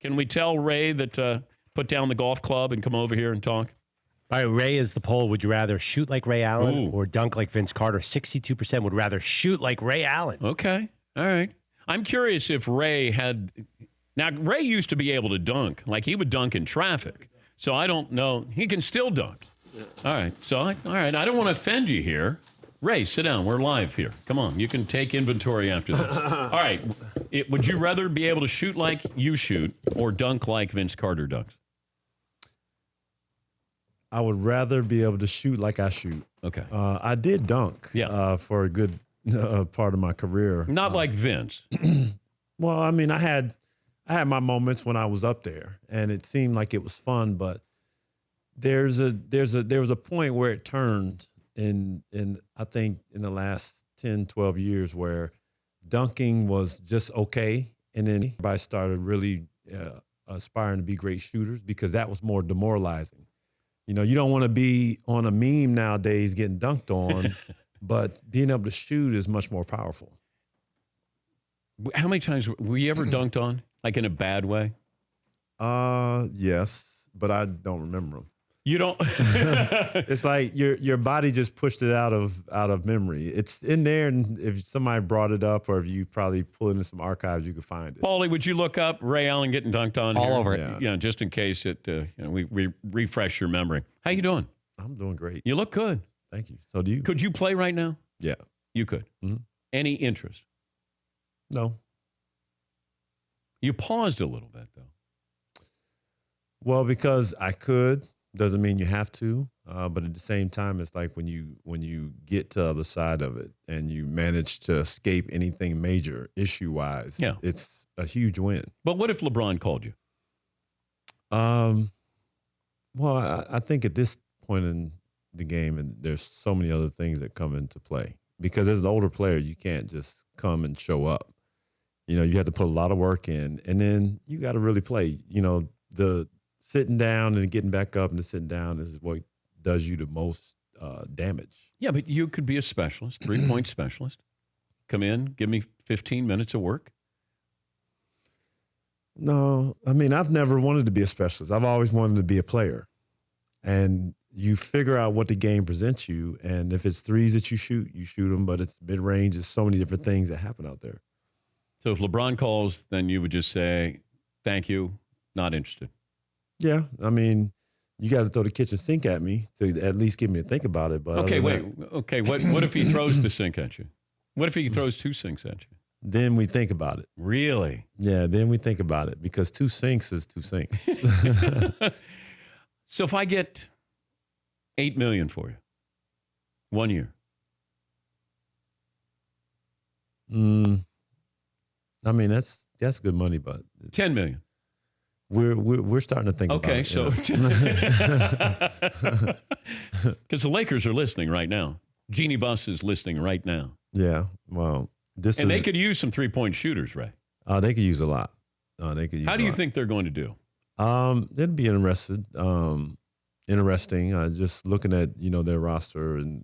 Can we tell Ray that put down the golf club and come over here and talk? All right, Ray is the poll. Would you rather shoot like Ray Allen or dunk like Vince Carter? 62% would rather shoot like Ray Allen. Okay. All right. I'm curious if Ray had... Now, Ray used to be able to dunk. Like, he would dunk in traffic. So I don't know. He can still dunk. All right. All right. I don't want to offend you here. Ray, sit down. We're live here. Come on. You can take inventory after this. All right. Would you rather be able to shoot like you shoot or dunk like Vince Carter dunks? I would rather be able to shoot like I shoot. Okay. I did dunk for a good part of my career. Not like Vince. Well, I mean, I had my moments when I was up there, and it seemed like it was fun. But there was a point where it turned in I think in the last 10, 12 years where dunking was just okay, and then everybody started really aspiring to be great shooters because that was more demoralizing. You know, you don't want to be on a meme nowadays getting dunked on, but being able to shoot is much more powerful. How many times were you ever dunked on, like in a bad way? Yes, but I don't remember them. You don't? It's like your body just pushed it out of memory. It's in there, and if somebody brought it up, or if you probably pull into some archives, you could find it. Paulie, would you look up Ray Allen getting dunked on? All here? over it. Yeah, just in case we refresh your memory. How you doing? I'm doing great. You look good. Thank you. So do you? Could you play right now? Yeah. You could. Mm-hmm. Any interest? No. You paused a little bit, though. Well, because I could. Doesn't mean you have to, but at the same time, it's like when you get to the other side of it and you manage to escape anything major issue-wise, it's a huge win. But what if LeBron called you? Well, I think at this point in the game, and there's so many other things that come into play. Because as an older player, you can't just come and show up. You know, you have to put a lot of work in, and then you got to really play. You know, the sitting down and getting back up and the sitting down is what does you the most damage. Yeah, but you could be a specialist, 3-point specialist. Come in, give me 15 minutes of work. No, I mean, I've never wanted to be a specialist. I've always wanted to be a player. And you figure out what the game presents you, and if it's threes that you shoot them, but it's mid-range. There's so many different things that happen out there. So if LeBron calls, then you would just say, thank you, not interested. Yeah, I mean, you got to throw the kitchen sink at me to at least get me to think about it. But okay, wait. Okay, what if he throws the sink at you? What if he throws 2 sinks at you? Then we think about it. Really? Yeah, then we think about it because 2 sinks is 2 sinks. So if I get $8 million for you, 1 year. I mean, that's good money, but $10 million. We're starting to think about it. Okay, so because the Lakers are listening right now. Jeannie Buss is listening right now. Yeah, well, they could use some 3-point shooters, Ray. They could use a lot. They could use. How do you think they're going to do? It'd be interesting. Just looking at their roster, and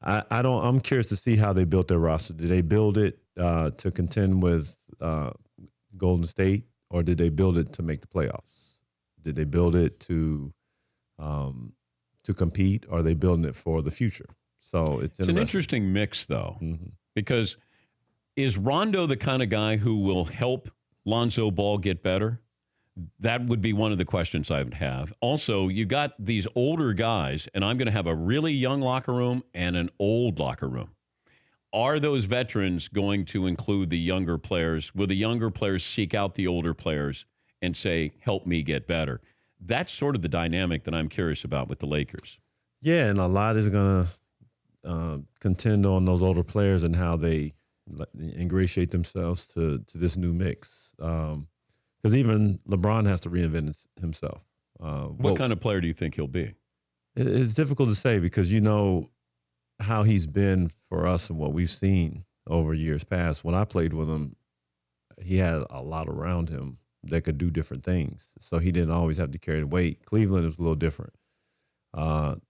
I'm curious to see how they built their roster. Did they build it to contend with Golden State? Or did they build it to make the playoffs? Did they build it to compete, or are they building it for the future? So it's an interesting mix, though, because is Rondo the kind of guy who will help Lonzo Ball get better? That would be one of the questions I would have. Also, you got these older guys, and I'm going to have a really young locker room and an old locker room. Are those veterans going to include the younger players? Will the younger players seek out the older players and say, help me get better? That's sort of the dynamic that I'm curious about with the Lakers. Yeah, and a lot is going to contend on those older players and how they ingratiate themselves to this new mix. Because even LeBron has to reinvent himself. What kind of player do you think he'll be? It's difficult to say because how he's been for us and what we've seen over years past. When I played with him, he had a lot around him that could do different things. So he didn't always have to carry the weight. Cleveland is a little different.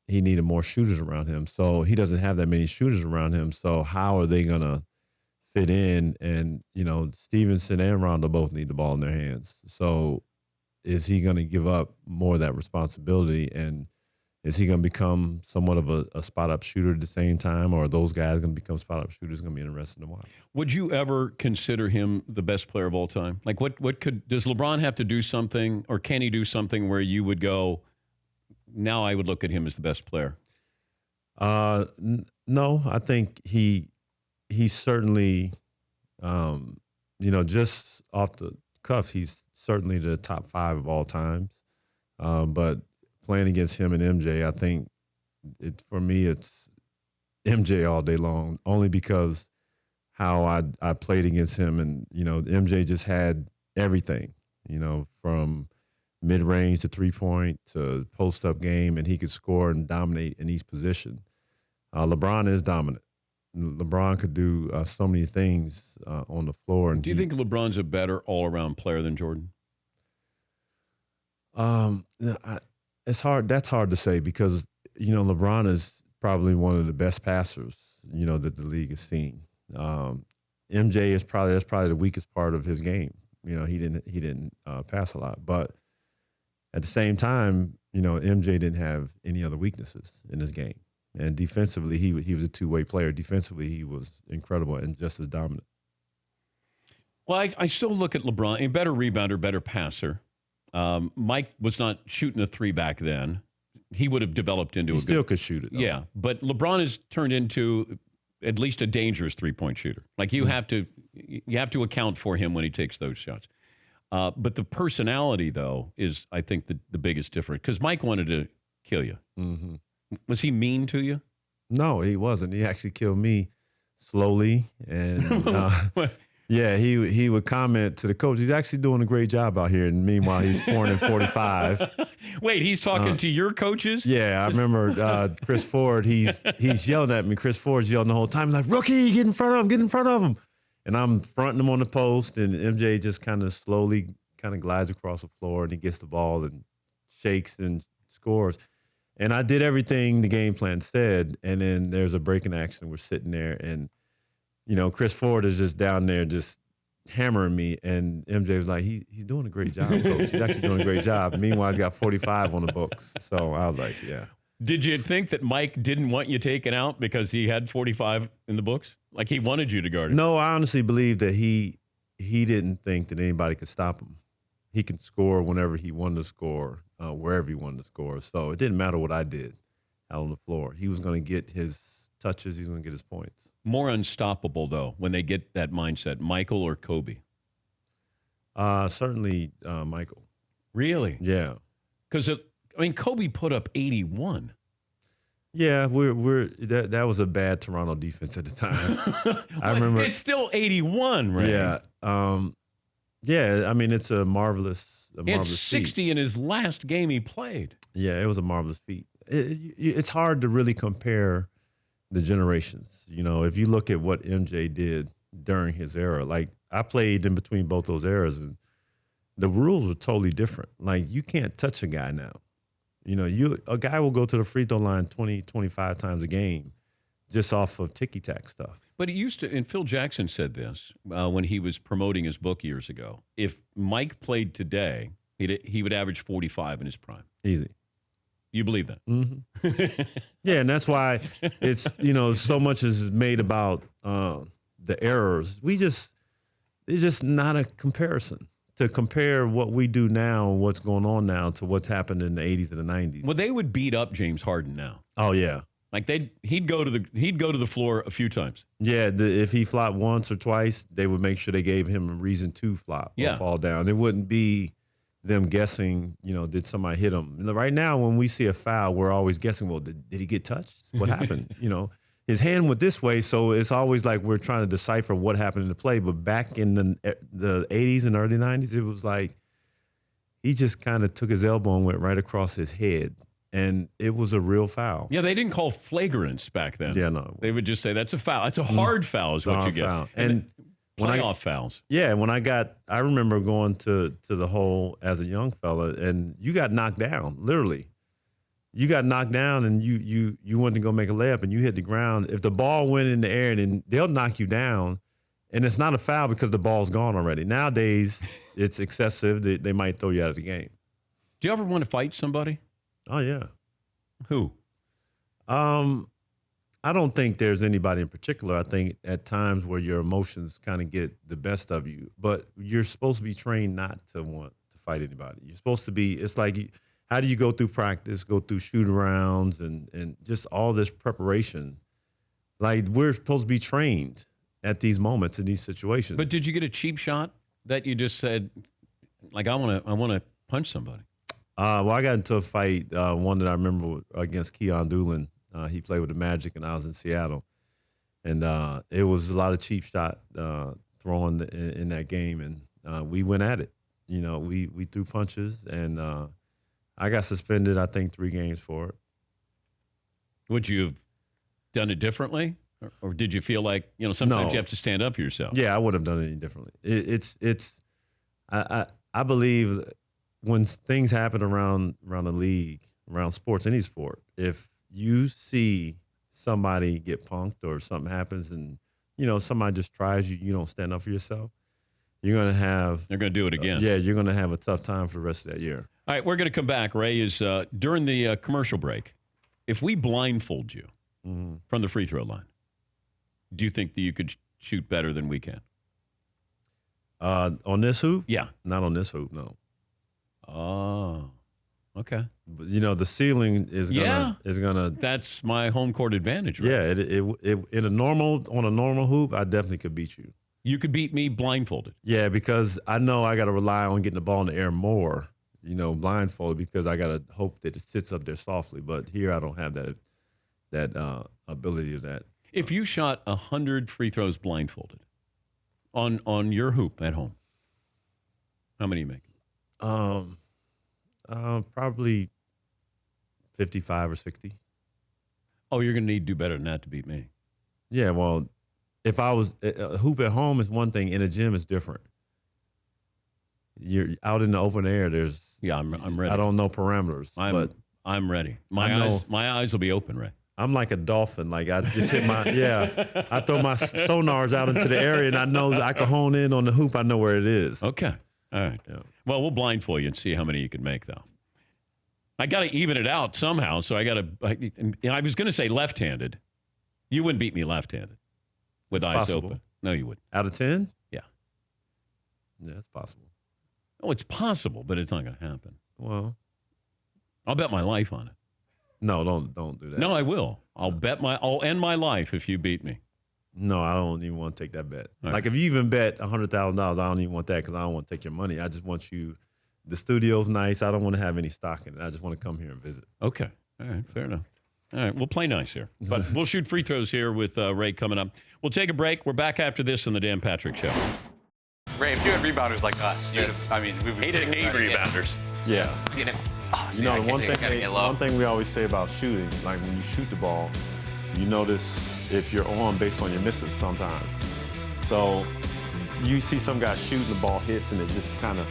He needed more shooters around him. So he doesn't have that many shooters around him. So how are they going to fit in. And, Stevenson and Rondo both need the ball in their hands. So is he going to give up more of that responsibility? And is he going to become somewhat of a spot-up shooter at the same time? Or are those guys going to become spot-up shooters? Going to be interesting to watch. Would you ever consider him the best player of all time? Like, does LeBron have to do something, or can he do something where you would go, now I would look at him as the best player? No, I think he certainly, just off the cuff, he's certainly the top 5 of all times. But playing against him and MJ, I think for me it's MJ all day long, only because how I played against him, and MJ just had everything, from mid-range to three-point to post-up game, and he could score and dominate in each position. LeBron is dominant. LeBron could do so many things on the floor. And do you think LeBron's a better all-around player than Jordan? It's hard. That's hard to say because, LeBron is probably one of the best passers, that the league has seen. MJ that's probably the weakest part of his game. He didn't pass a lot, but at the same time, MJ didn't have any other weaknesses in his game. And defensively, he was a two-way player. Defensively, he was incredible and just as dominant. Well, I still look at LeBron, a better rebounder, better passer. Mike was not shooting a three back then. He would have developed into he still could shoot it, though. Yeah, but LeBron has turned into at least a dangerous three-point shooter. Like you have to account for him when he takes those shots. But the personality, though, is, I think, the biggest difference. Because Mike wanted to kill you. Mm-hmm. Was he mean to you? No, he wasn't. He actually killed me slowly. And, yeah, he would comment to the coach, he's actually doing a great job out here. And meanwhile, he's pouring in 45. Wait, he's talking to your coaches? Yeah, I remember Chris Ford, he's yelling at me. Chris Ford's yelling the whole time. He's like, rookie, get in front of him. And I'm fronting him on the post, and MJ just kind of slowly glides across the floor, and he gets the ball and shakes and scores. And I did everything the game plan said, and then there's a break in action. We're sitting there, and, Chris Ford is just down there just hammering me, and MJ was like, he's doing a great job, coach. He's actually doing a great job. Meanwhile, he's got 45 on the books. So I was like, yeah. Did you think that Mike didn't want you taken out because he had 45 in the books? Like he wanted you to guard him? No, I honestly believe that he didn't think that anybody could stop him. He can score whenever he wanted to score, wherever he wanted to score. So it didn't matter what I did out on the floor. He was going to get his touches. He was going to get his points. More unstoppable, though, when they get that mindset, Michael or Kobe? Certainly Michael. Really? Yeah. Because, Kobe put up 81. Yeah, that was a bad Toronto defense at the time. I remember. It's still 81, right? Yeah. It's a marvelous He had 60 feat. in his last game he played. Yeah, it was a marvelous feat. It's hard to really compare the generations. If you look at what MJ did during his era, like I played in between both those eras, and the rules were totally different. Like you can't touch a guy now. A guy will go to the free throw line 20, 25 times a game just off of ticky-tack stuff. But he used to, and Phil Jackson said this when he was promoting his book years ago. If Mike played today, he would average 45 in his prime. Easy. You believe that? Mm-hmm. Yeah, and that's why it's, so much is made about the errors. It's just not a comparison. To compare what we do now, what's going on now, to what's happened in the 80s and the 90s. Well, they would beat up James Harden now. Oh yeah, like he'd go to the floor a few times. Yeah, if he flopped once or twice, they would make sure they gave him a reason to flop or fall down. It wouldn't be them guessing, did somebody hit him? Right now, when we see a foul, we're always guessing, well, did he get touched? What happened? His hand went this way, so it's always like we're trying to decipher what happened in the play. But back in the 80s and early 90s, it was like he just kind of took his elbow and went right across his head, and it was a real foul. Yeah, they didn't call flagrants back then. Yeah, no. They would just say, that's a foul. That's a hard foul is what you get. Foul. And playoff fouls. Yeah, I remember going to the hole as a young fella, and you got knocked down, literally. You got knocked down, and you went to go make a layup, and you hit the ground. If the ball went in the air, then they'll knock you down, And it's not a foul because the ball's gone already. Nowadays, it's excessive. They might throw you out of the game. Do you ever want to fight somebody? Oh, yeah. Who? I don't think there's anybody in particular. I think at times where your emotions kind of get the best of you, but you're supposed to be trained not to want to fight anybody. You're supposed to be, it's like, how do you go through practice, go through shoot-arounds and just all this preparation? Like, we're supposed to be trained at these moments in these situations. But did you get a cheap shot that you just said, like, I want to punch somebody? Well, I got into a fight, one that I remember against Keon Doolin. He played with the Magic, and I was in Seattle. And it was a lot of cheap shot throwing in that game, and we went at it. You know, we threw punches, and I got suspended, I think, 3 games for it. Would you have done it differently? Or did you feel like, sometimes you have to stand up for yourself? Yeah, I wouldn't have done it any differently. I believe when things happen around the league, around sports, any sport, if you see somebody get punked or something happens and, somebody just tries you, you don't stand up for yourself, you're going to have... They're going to do it again. You're going to have a tough time for the rest of that year. All right, we're going to come back. Ray, is during the commercial break, if we blindfold you from the free throw line, do you think that you could shoot better than we can? On this hoop? Yeah. Not on this hoop, no. Oh, okay. But, the ceiling is gonna. That's my home court advantage, right? Yeah, on a normal hoop, I definitely could beat you. You could beat me blindfolded. Yeah, because I know I got to rely on getting the ball in the air more, blindfolded, because I got to hope that it sits up there softly. But here I don't have that ability of that. If you shot 100 free throws blindfolded on your hoop at home, how many you make? Probably 55 or 60. Oh, you're going to need to do better than that to beat me. Yeah, well, if I was a hoop at home is one thing, in a gym is different. You're out in the open air. I'm ready. I don't know parameters, but I'm ready. My eyes will be open, Ray. I'm like a dolphin. Like, I just hit I throw my sonars out into the area, and I know that I can hone in on the hoop. I know where it is. Okay. All right. Yeah. Well, we'll blindfold you and see how many you can make, though. I got to even it out somehow, so I was going to say left-handed. You wouldn't beat me left-handed with eyes open. No, you wouldn't. Out of 10? Yeah. Yeah, it's possible. Oh, it's possible, but it's not going to happen. Well, I'll bet my life on it. No, don't do that. No, I will. I'll end my life if you beat me. No, I don't even want to take that bet. All like, right. if you even bet $100,000, I don't even want that, because I don't want to take your money. I just want you. The studio's nice. I don't want to have any stock in it. I just want to come here and visit. Okay. All right. Fair enough. All right. We'll play nice here. But we'll shoot free throws here with Ray coming up. We'll take a break. We're back after this on the Dan Patrick Show. Ray, if you had rebounders like us, we didn't need rebounders. Yeah. The one thing we always say about shooting, like when you shoot the ball, you notice if you're on based on your misses sometimes. So you see some guy shooting, the ball hits, and it just kind of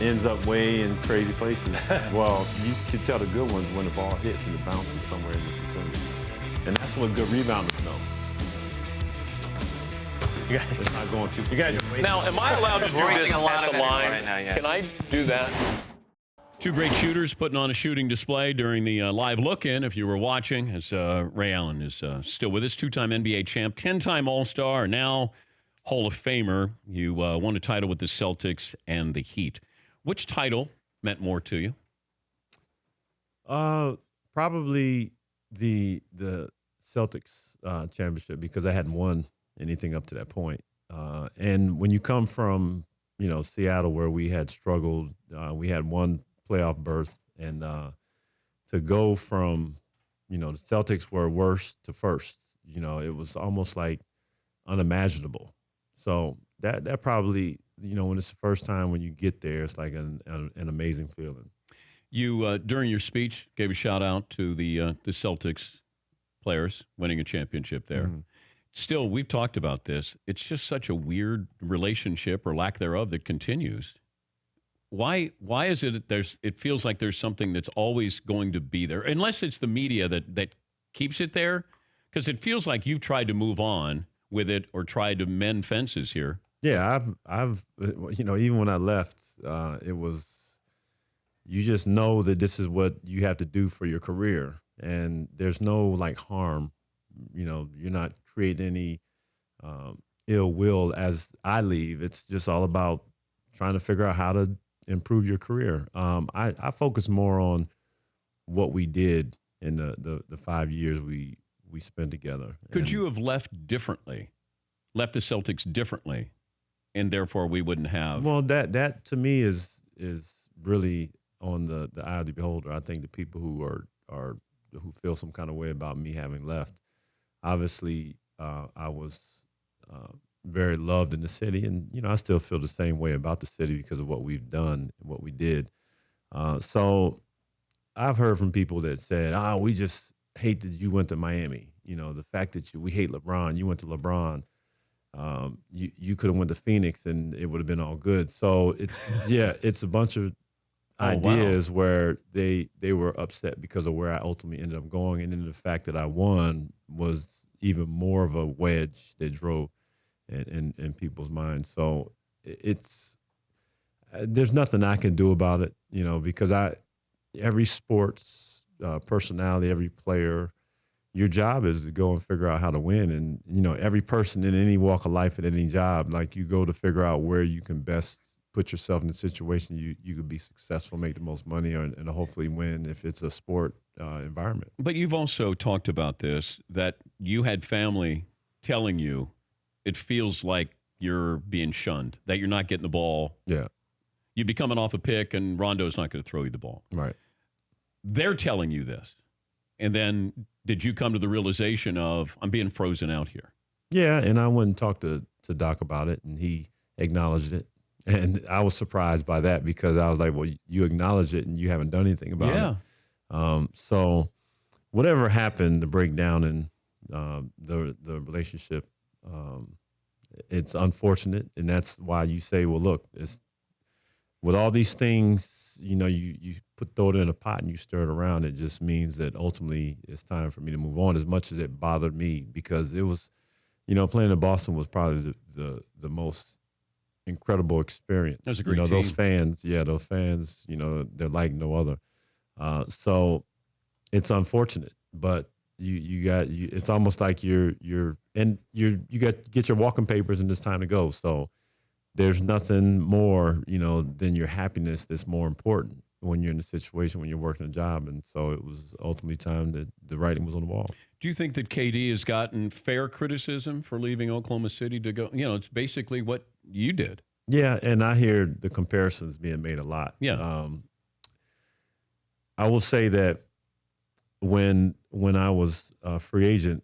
ends up way in crazy places. Well, you can tell the good ones when the ball hits and it bounces somewhere in the vicinity. And that's what good rebounders know. You guys, it's not going too far. You guys are waiting. Now, am I allowed to do this at the line? right now, yeah. Can I do that? Two great shooters putting on a shooting display during the live look-in, if you were watching, as Ray Allen is still with us, 2-time NBA champ, 10-time All-Star, now Hall of Famer. You won a title with the Celtics and the Heat. Which title meant more to you? Probably the Celtics championship, because I hadn't won anything up to that point. And when you come from, Seattle, where we had struggled, we had one playoff berth, and to go from, the Celtics were worst to first, it was almost like unimaginable. So that probably, when it's the first time when you get there, it's like an amazing feeling. You, during your speech, gave a shout out to the Celtics players winning a championship there. Mm-hmm. Still, we've talked about this. It's just such a weird relationship, or lack thereof, that continues. Why is it it feels like there's something that's always going to be there, unless it's the media that keeps it there? Because it feels like you've tried to move on with it or tried to mend fences here. Yeah, I've even when I left, it was, you just know that this is what you have to do for your career, and there's no like harm. You're not creating any ill will as I leave. It's just all about trying to figure out how to improve your career. I focus more on what we did in the 5 years we spent together. Could you have left the Celtics differently, and therefore we wouldn't have? Well, that to me is really on the eye of the beholder. I think the people who feel some kind of way about me having left, obviously, I was very loved in the city, and I still feel the same way about the city because of what we've done and what we did. So I've heard from people that said, we just hate that you went to Miami. The fact that we hate LeBron, you went to LeBron. You could have went to Phoenix and it would have been all good. So it's a bunch of ideas where they were upset because of where I ultimately ended up going. And then the fact that I won was even more of a wedge that drove in people's minds. So there's nothing I can do about it, because every sports personality, every player, your job is to go and figure out how to win. And, every person in any walk of life at any job, like you go to figure out where you can best put yourself in a situation you could be successful, make the most money, and hopefully win if it's a sport environment. But you've also talked about this, that you had family telling you it feels like you're being shunned, that you're not getting the ball. Yeah. You'd be coming off a pick, and Rondo's not going to throw you the ball. Right. They're telling you this. And then did you come to the realization of, I'm being frozen out here? Yeah, and I went and talked to Doc about it, and he acknowledged it. And I was surprised by that because I was like, well, you acknowledge it, and you haven't done anything about it. So whatever happened, the breakdown in the relationship, it's unfortunate, and that's why you say, well, look, it's with all these things, you throw it in a pot and you stir it around. It just means that ultimately it's time for me to move on, as much as it bothered me, because it was, playing in Boston was probably the most incredible experience. That was a great team. Those fans, they're like no other. So it's unfortunate, but it's almost like you get your walking papers and it's time to go. So there's nothing more, than your happiness that's more important when you're in a situation, when you're working a job. And so it was ultimately time that the writing was on the wall. Do you think that KD has gotten fair criticism for leaving Oklahoma City to go? It's basically what you did. Yeah, and I hear the comparisons being made a lot. Yeah. I will say that when I was a free agent,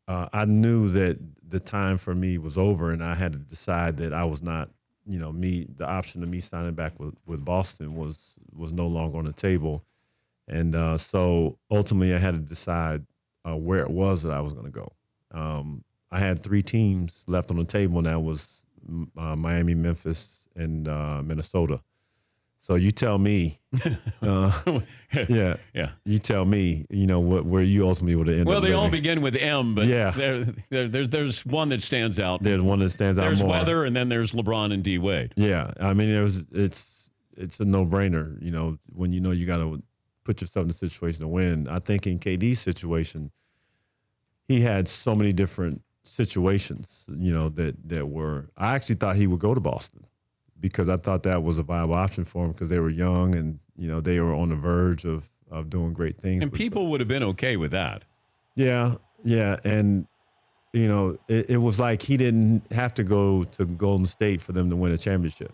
I knew that the time for me was over, and I had to decide that I was not, the option of me signing back with Boston was no longer on the table. And so ultimately I had to decide where it was that I was going to go. I had 3 teams left on the table, and that was Miami, Memphis, and Minnesota. So you tell me, you tell me, where you ultimately would have ended up. Well, they all living. begin with M, but there's one that stands out. There's one that stands out more. There's weather, and then there's LeBron and D Wade. Yeah, I mean, it's a no-brainer. When you got to put yourself in a situation to win. I think in KD's situation, he had so many different situations, that were. I actually thought he would go to Boston, because I thought that was a viable option for him, because they were young and, they were on the verge of doing great things. And people would have been okay with that. Yeah. And, it was like he didn't have to go to Golden State for them to win a championship.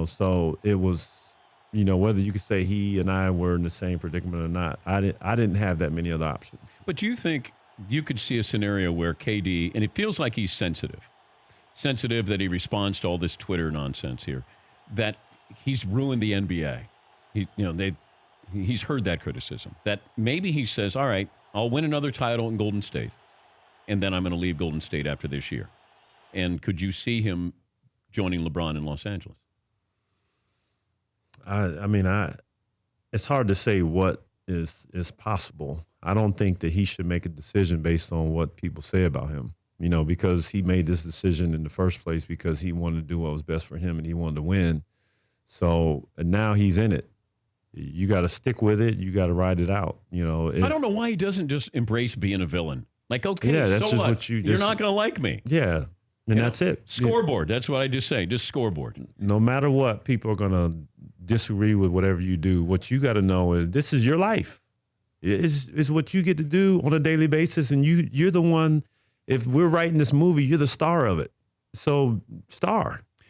So it was, whether you could say he and I were in the same predicament or not, I didn't have that many other options. But do you think you could see a scenario where KD, and it feels like he's sensitive that he responds to all this Twitter nonsense here, that he's ruined the NBA. He's heard that criticism, that maybe he says, all right, I'll win another title in Golden State, and then I'm going to leave Golden State after this year. And could you see him joining LeBron in Los Angeles? It's hard to say what is possible. I don't think that he should make a decision based on what people say about him. because he made this decision in the first place because he wanted to do what was best for him and he wanted to win. So and now he's in it. You got to stick with it. You got to ride it out. I don't know why he doesn't just embrace being a villain. Like, okay, yeah, that's so just what? You're not going to like me. Yeah, and that's it. Scoreboard. That's what I just say. Just scoreboard. No matter what, people are going to disagree with whatever you do. What you got to know is this is your life. It's what you get to do on a daily basis, and you're the one. If we're writing this movie, you're the star of it. So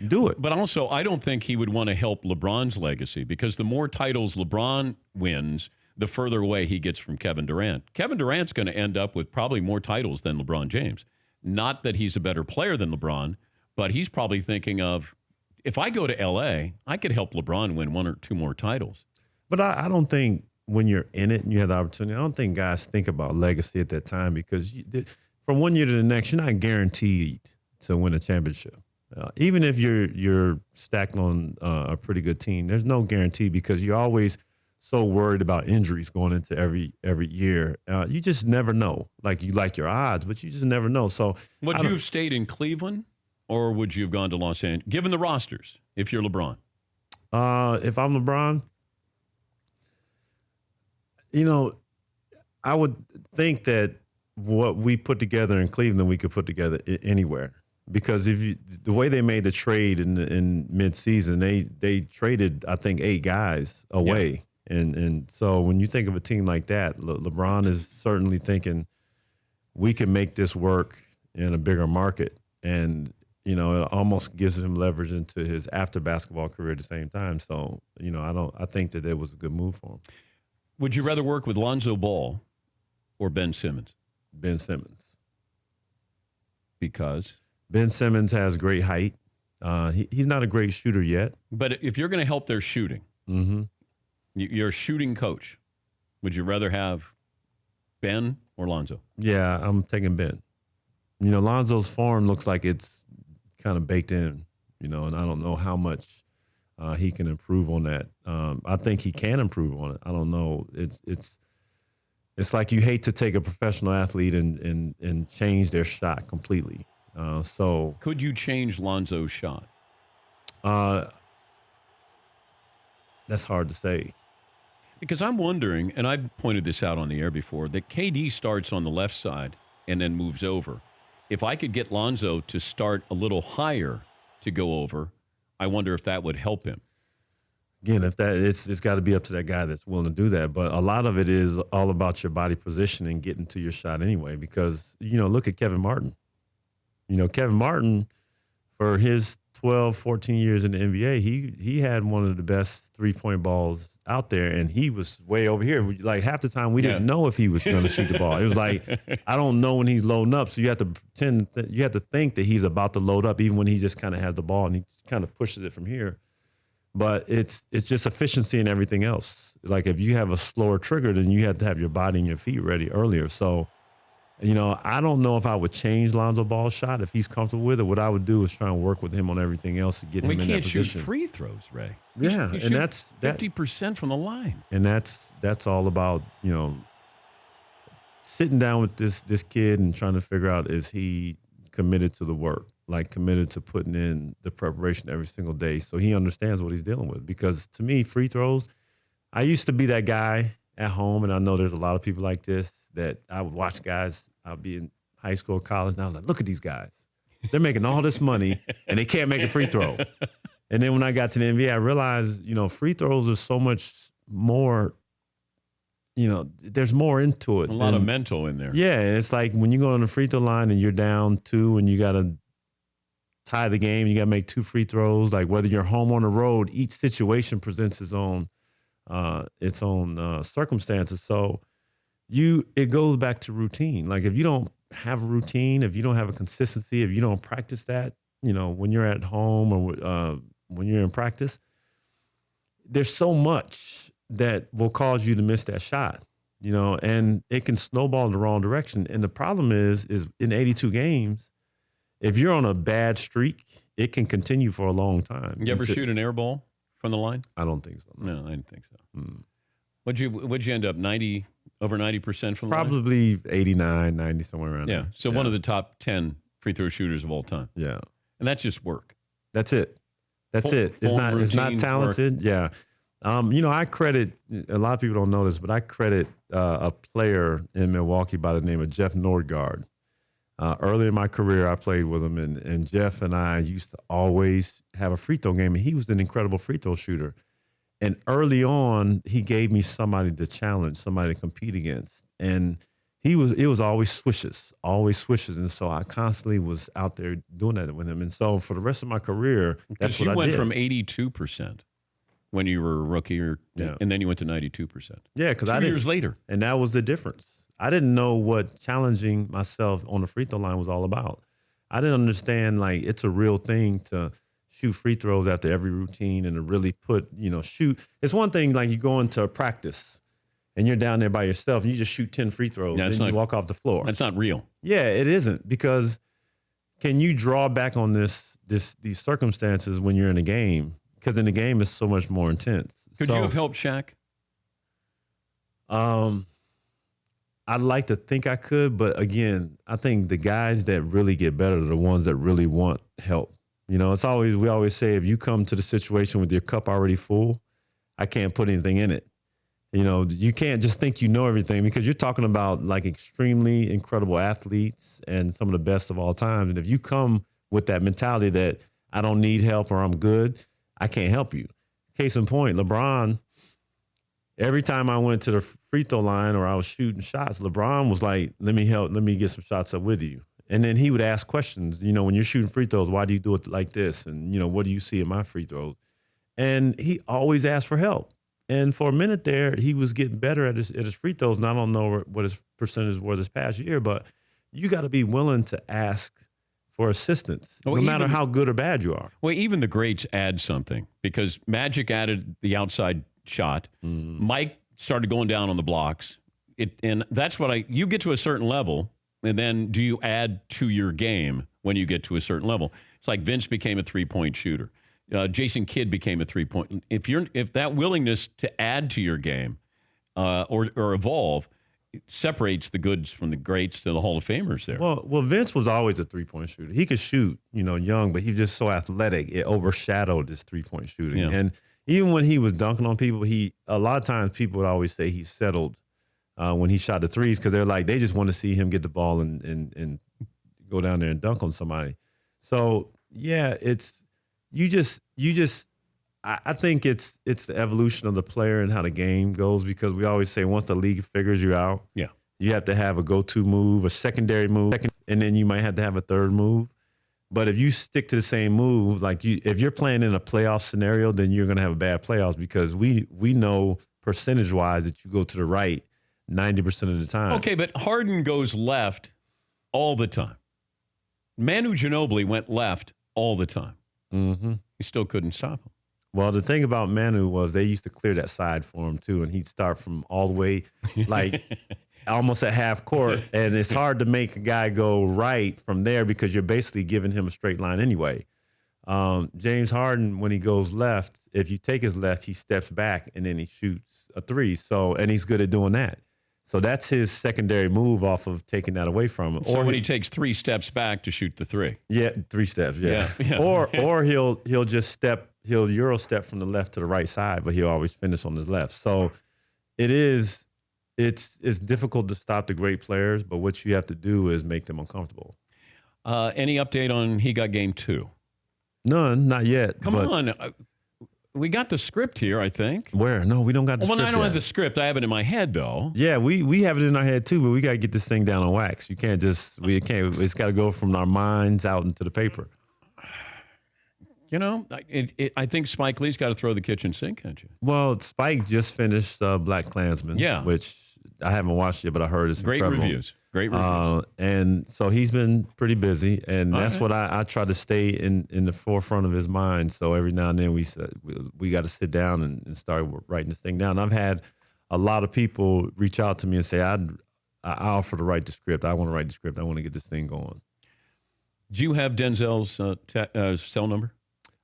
do it. But also, I don't think he would want to help LeBron's legacy because the more titles LeBron wins, the further away he gets from Kevin Durant. Kevin Durant's going to end up with probably more titles than LeBron James. Not that he's a better player than LeBron, but he's probably thinking of, if I go to L.A., I could help LeBron win 1 or 2 more titles. But I don't think when you're in it and you have the opportunity, I don't think guys think about legacy at that time because from one year to the next, you're not guaranteed to win a championship. Even if you're stacked on a pretty good team, there's no guarantee because you're always so worried about injuries going into every year. You just never know. Like you like your odds, but you just never know. So would you have stayed in Cleveland or would you have gone to Los Angeles, given the rosters, if you're LeBron? If I'm LeBron, I would think that what we put together in Cleveland, we could put together anywhere. Because the way they made the trade in mid-season, they traded, I think, 8 guys away. Yeah. And so when you think of a team like that, LeBron is certainly thinking we can make this work in a bigger market. And, it almost gives him leverage into his after-basketball career at the same time. So, I think that it was a good move for him. Would you rather work with Lonzo Ball or Ben Simmons? Ben Simmons. Because? Ben Simmons has great height. He's not a great shooter yet. But if you're going to help their shooting, you're a shooting coach, would you rather have Ben or Lonzo? Yeah, I'm taking Ben. Lonzo's form looks like it's kind of baked in, and I don't know how much he can improve on that. I think he can improve on it. I don't know. It's like you hate to take a professional athlete and change their shot completely. So could you change Lonzo's shot? That's hard to say. Because I'm wondering, and I've pointed this out on the air before, that KD starts on the left side and then moves over. If I could get Lonzo to start a little higher to go over, I wonder if that would help him. Again, it's got to be up to that guy that's willing to do that. But a lot of it is all about your body position and getting to your shot anyway. Because, look at Kevin Martin. Kevin Martin, for his 12, 14 years in the NBA, he had one of the best three-point balls out there, and he was way over here. Like half the time, we didn't know if he was going to shoot the ball. It was like, I don't know when he's loading up, so you have to pretend you have to think that he's about to load up, even when he just kind of has the ball and he kind of pushes it from here. But it's just efficiency and everything else. Like if you have a slower trigger, then you have to have your body and your feet ready earlier. So, I don't know if I would change Lonzo Ball's shot if he's comfortable with it. What I would do is try and work with him on everything else to get him in that position. We can't shoot free throws, Ray. Yeah, and that's 50% from the line. And that's all about sitting down with this kid and trying to figure out, is he committed to the work, like committed to putting in the preparation every single day, so he understands what he's dealing with. Because to me, free throws, I used to be that guy at home, and I know there's a lot of people like this, that I would watch guys. I'd be in high school, college, and I was like, look at these guys. They're making all this money, and they can't make a free throw. And then when I got to the NBA, I realized, free throws are so much more, there's more into it. A lot of mental in there. Yeah, and it's like when you go on the free throw line and you're down 2 and you got to tie the game, you got to make 2 free throws. Like whether you're home on the road, each situation presents its own circumstances. So it goes back to routine. Like if you don't have a routine, if you don't have a consistency, if you don't practice that, when you're at home or when you're in practice, there's so much that will cause you to miss that shot, and it can snowball in the wrong direction. And the problem is in 82 games, if you're on a bad streak, it can continue for a long time. You ever shoot an air ball from the line? I don't think so. No, I didn't think so. What'd you end up, over 90% from the line? Probably 89, 90, somewhere around there. So one of the top 10 free throw shooters of all time. Yeah. And that's just work. That's it. It's not talented. Work. Yeah. I credit, a lot of people don't know this, but I credit a player in Milwaukee by the name of Jeff Nordgaard. Early in my career, I played with him, and Jeff and I used to always have a free throw game, and he was an incredible free throw shooter. And early on, he gave me somebody to challenge, somebody to compete against. And it was always swishes. And so I constantly was out there doing that with him. And so for the rest of my career, that's what I did. You went from 82% when you were a rookie, and then you went to 92%. Yeah, because 2 years later. And that was the difference. I didn't know what challenging myself on the free throw line was all about. I didn't understand, like, it's a real thing to shoot free throws after every routine and to really shoot. It's one thing, like, you go into a practice and you're down there by yourself and you just shoot 10 free throws and you walk off the floor. That's not real. Yeah, it isn't, because can you draw back on these circumstances when you're in a game? Because in the game, it's so much more intense. Could you have helped Shaq? I'd like to think I could, but again, I think the guys that really get better are the ones that really want help. We always say, if you come to the situation with your cup already full, I can't put anything in it. You can't just think you know everything, because you're talking about, like, extremely incredible athletes and some of the best of all time. And if you come with that mentality that I don't need help or I'm good, I can't help you. Case in point, LeBron, every time I went to the free throw line or I was shooting shots, LeBron was like, let me get some shots up with you. And then he would ask questions, when you're shooting free throws, why do you do it like this? And, what do you see in my free throws? And he always asked for help. And for a minute there, he was getting better at his free throws. And I don't know what his percentage were this past year, but you got to be willing to ask for assistance, no matter how good or bad you are. Well, even the greats add something, because Magic added the outside shot. Mike started going down on the blocks. And that's you get to a certain level, and then do you add to your game when you get to a certain level? It's like Vince became a three-point shooter. Jason Kidd became a three-point. If that willingness to add to your game or evolve separates the goods from the greats to the Hall of Famers there. Well, Vince was always a three-point shooter. He could shoot, young, but he's just so athletic. It overshadowed his three-point shooting. Yeah. And even when he was dunking on people, a lot of times people would always say he settled when he shot the threes, because they're like, they just want to see him get the ball and go down there and dunk on somebody. So yeah, I think it's the evolution of the player and how the game goes, because we always say once the league figures you out, you have to have a go-to move, a secondary move, and then you might have to have a third move. But if you stick to the same move, if you're playing in a playoff scenario, then you're going to have a bad playoffs, because we know percentage-wise that you go to the right 90% of the time. Okay, but Harden goes left all the time. Manu Ginobili went left all the time. Mm-hmm. He still couldn't stop him. Well, the thing about Manu was they used to clear that side for him too, and he'd start from all the way, almost at half court, and it's hard to make a guy go right from there, because you're basically giving him a straight line anyway. James Harden, when he goes left, if you take his left, he steps back and then he shoots a three. And he's good at doing that. So that's his secondary move off of taking that away from him. So when he takes 3 steps back to shoot the three. Yeah, 3 steps, yeah. Or he'll just he'll Euro step from the left to the right side, but he'll always finish on his left. So it's difficult to stop the great players, but what you have to do is make them uncomfortable. Any update on He Got Game 2? None, not yet. Come on. We got the script here, I think. Where? No, we don't got the script. Well, I don't have the script. I have it in my head, though. Yeah, we have it in our head, too, but we got to get this thing down on wax. It's got to go from our minds out into the paper. I think Spike Lee's got to throw the kitchen sink at you. Well, Spike just finished Black Klansman, which I haven't watched it, but I heard it's incredible. Great reviews. And so he's been pretty busy, and that's what I try to stay in the forefront of his mind. So every now and then we got to sit down and start writing this thing down. I've had a lot of people reach out to me and say, I offer to write the script. I want to write the script. I want to get this thing going. Do you have Denzel's cell number?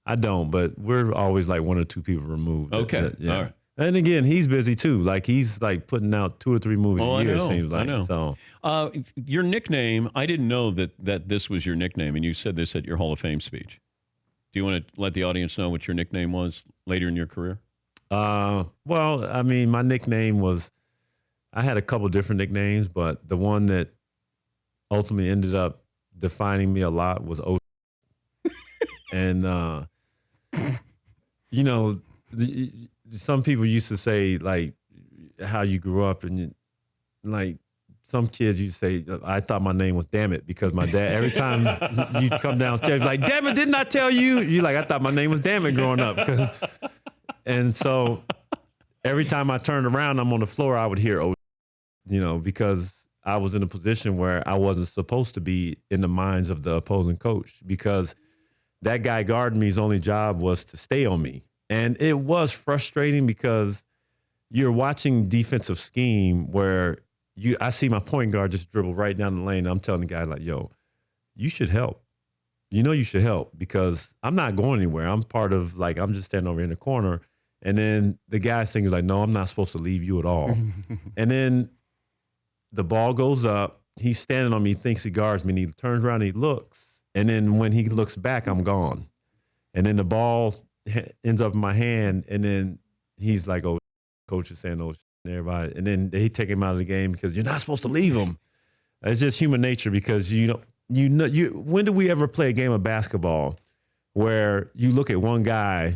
I don't, but we're always like 1 or 2 people removed. Okay. All right. And again, he's busy too. Like he's like putting out 2 or 3 movies a year. It seems like. I know. So your nickname, I didn't know that this was your nickname, and you said this at your Hall of Fame speech. Do you want to let the audience know what your nickname was later in your career? Well, I mean, my nickname was. I had a couple different nicknames, but the one that ultimately ended up defining me a lot was O. And you know, some people used to say like how you grew up, and like some kids used to say, I thought my name was Damn It, because my dad, every time you come downstairs, like, damn it, didn't I tell you? You're like, I thought my name was Damn It growing up. And so every time I turned around, I'm on the floor, I would hear, oh, you know, because I was in a position where I wasn't supposed to be in the minds of the opposing coach, because that guy guarding me's only job was to stay on me. And it was frustrating because you're watching defensive scheme where I see my point guard just dribble right down the lane. I'm telling the guy like, yo, you should help. You know you should help, because I'm not going anywhere. I'm part of, like, I'm just standing over in the corner. And then the guy's thinking like, no, I'm not supposed to leave you at all. And then the ball goes up. He's standing on me, thinks he guards me, and he turns around and he looks. And then when he looks back, I'm gone. And then the ball ends up in my hand, and then he's like, oh, coach is saying, oh, everybody. And then they take him out of the game because you're not supposed to leave him. It's just human nature, because when do we ever play a game of basketball where you look at one guy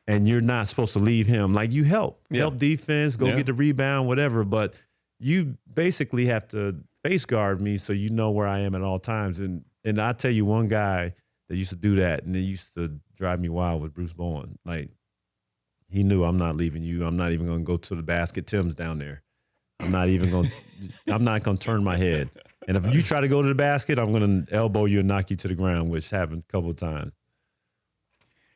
and you're not supposed to leave him? Like, you help defense, go get the rebound, whatever, but you basically have to face guard me so you know where I am at all times. And I tell you, one guy that used to do that, and it used to drive me wild, with Bruce Bowen. Like, he knew, I'm not leaving you. I'm not even going to go to the basket. Tim's down there. I'm not going to turn my head. And if you try to go to the basket, I'm going to elbow you and knock you to the ground, which happened a couple of times.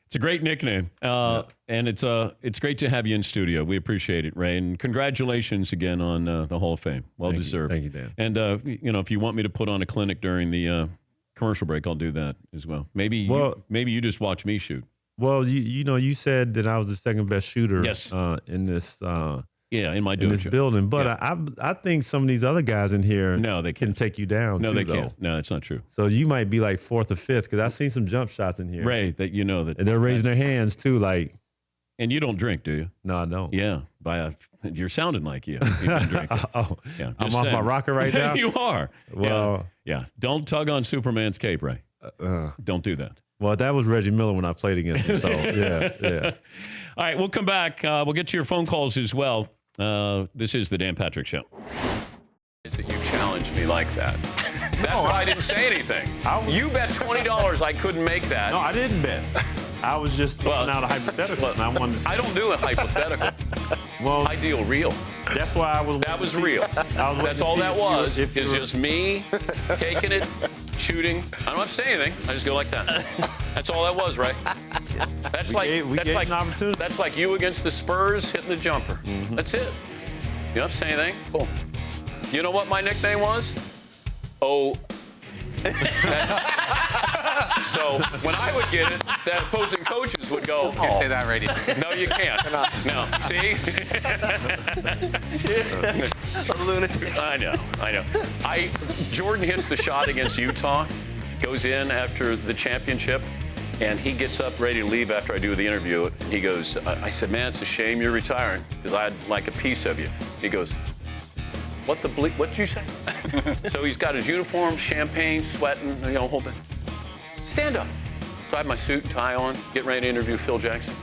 It's a great nickname, and it's great to have you in studio. We appreciate it, Ray, and congratulations again on the Hall of Fame. Well deserved. Thank you, Dan. And if you want me to put on a clinic during the commercial break, I'll do that as well. Maybe you just watch me shoot. Well, you said that I was the second best shooter. Yes. In this. In my in this building, but I think some of these other guys in here, they can take you down. No, too, they though. can't. No, that's not true. So you might be like 4th or 5th, because I've seen some jump shots in here. Ray, that and they're raising their hands too, like. And you don't drink, do you? No, I don't. Yeah, you're sounding like you've been drinking. Yeah, I'm off my rocker right now. You are. Well, yeah. Don't tug on Superman's cape, Ray. Don't do that. Well, that was Reggie Miller when I played against him. So yeah. All right, we'll come back. We'll get to your phone calls as well. This is the Dan Patrick Show. Is that you challenged me like that? That's why I didn't say anything. You bet $20 I couldn't make that. No, I didn't bet. I was just throwing out a hypothetical, and I wanted to say. I don't do a hypothetical. Well, I deal real. That's why I was. That was real. That's all that was. It's just me taking it, shooting. I don't have to say anything. I just go like that. That's all that was, right? That's like you against the Spurs hitting the jumper. Mm-hmm. That's it. You don't have to say anything. Cool. You know what my nickname was? Oh. So when I would get it, the opposing coaches would go, You can't say that radio. No, you can't. No. See? A lunatic. I know. Jordan hits the shot against Utah, goes in after the championship, and he gets up ready to leave after I do the interview. He goes, I said, man, it's a shame you're retiring, because I'd like a piece of you. He goes, what the bleep? What'd you say? So he's got his uniform, champagne, sweating, whole thing. Stand up. So I have my suit and tie on, getting ready to interview Phil Jackson.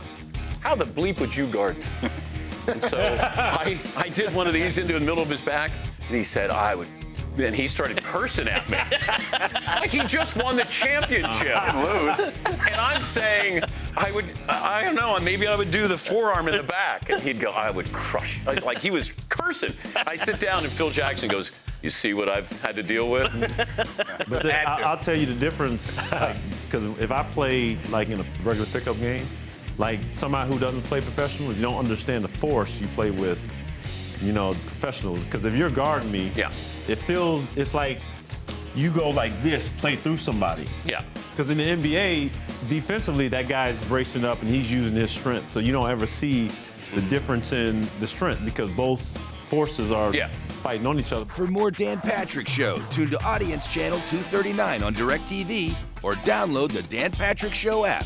How the bleep would you guard me? And so I did one of these into the middle of his back, and he said, I would. And he started cursing at me. Like he just won the championship. Lose. And I'm saying, I don't know, maybe I would do the forearm in the back. And he'd go, I would crush. Like he was cursing. I sit down and Phil Jackson goes, you see what I've had to deal with? But I'll tell you the difference, because if I play like in a regular pickup game, like somebody who doesn't play professional, if you don't understand the force you play with, professionals, because if you're guarding me, it's like you go like this, play through somebody. Yeah. Because in the NBA, defensively, that guy's bracing up and he's using his strength, so you don't ever see the difference in the strength because both forces are fighting on each other. For more Dan Patrick Show, tune to Audience Channel 239 on DirecTV or download the Dan Patrick Show app.